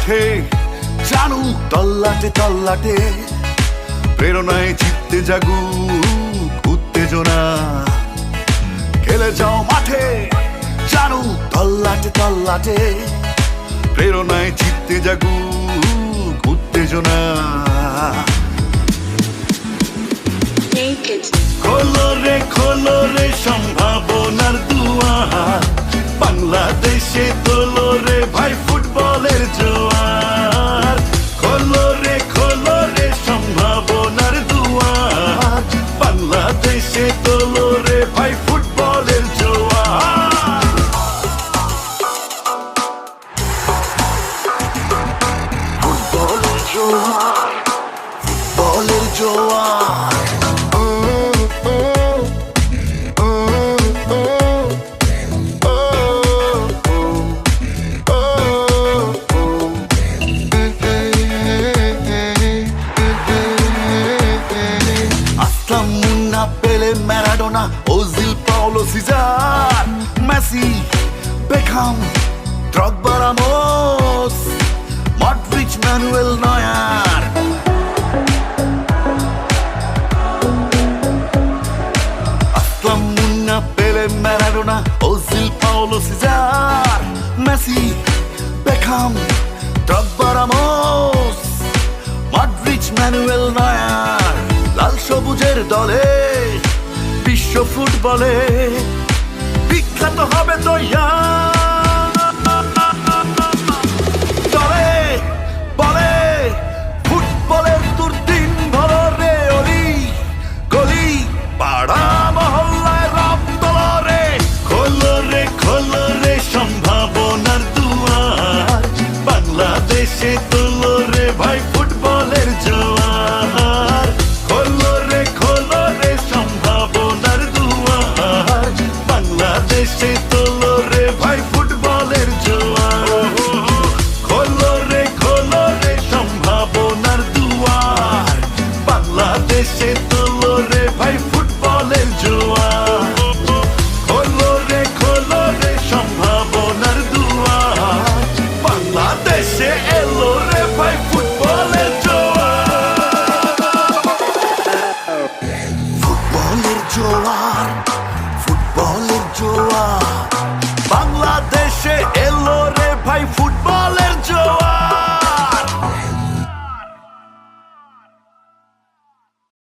মাঠে জানু তল্লাটে তল্লাটে, প্রেরণায় জিততে জাগুক উত্তেজনা। খেলে যাও মাঠে জানু তল্লাটে তল্লাটে, প্রেরণায় জিততে জাগুক উত্তেজনা। খোলো রে সম্ভাবনার দুয়ার, বাংলাদেশে তোলো রে ভাই ফুটবলের জোয়ার। খোলো রে সম্ভাবনার দুয়ার, বাংলাদেশে তোলো রে ভাই ফুটবলের জোয়ার। ফুটবলের জোয়ার, ফুটবলের জোয়ার। Pele, Maradona, Ozil, Paulo Cesar, Messi, Beckham, Drogba, Ramos, Modric, Manuel Neuer. Aslam, Munna, Pele, Maradona, Ozil, Paulo Cesar, Messi, Beckham, Drogba, Ramos, Modric, Manuel Neuer. লাল সবুজের দলে বিশ্ব ফুটবলে বিখ্যাত হবে তো দলে বলে ফুটবলের দুর্দিন ভরো রে অলি গলি, পাড়া মহল্লায় রব তোলো রে। খোলো রে সম্ভাবনার দুয়ার, বাংলাদেশে তোলো রে ভাই ফুটবলের জোয়ার। খোলো রে সম্ভাবনার দুয়ার, বাংলাদেশে তোলো রে ভাই ফুটবলের জোয়ার। খোলো রে সম্ভাবনার দুয়ার, বাংলাদেশে তোলো রে ভাই ফুটবলের জোয়ার। খোলো রে সম্ভাবনার দুয়ার, বাংলাদেশে এলো রে ভাই ফুটবলের জোয়ার। ফুটবলের জোয়ার, ফুটবলের জোয়ার, বাংলাদেশ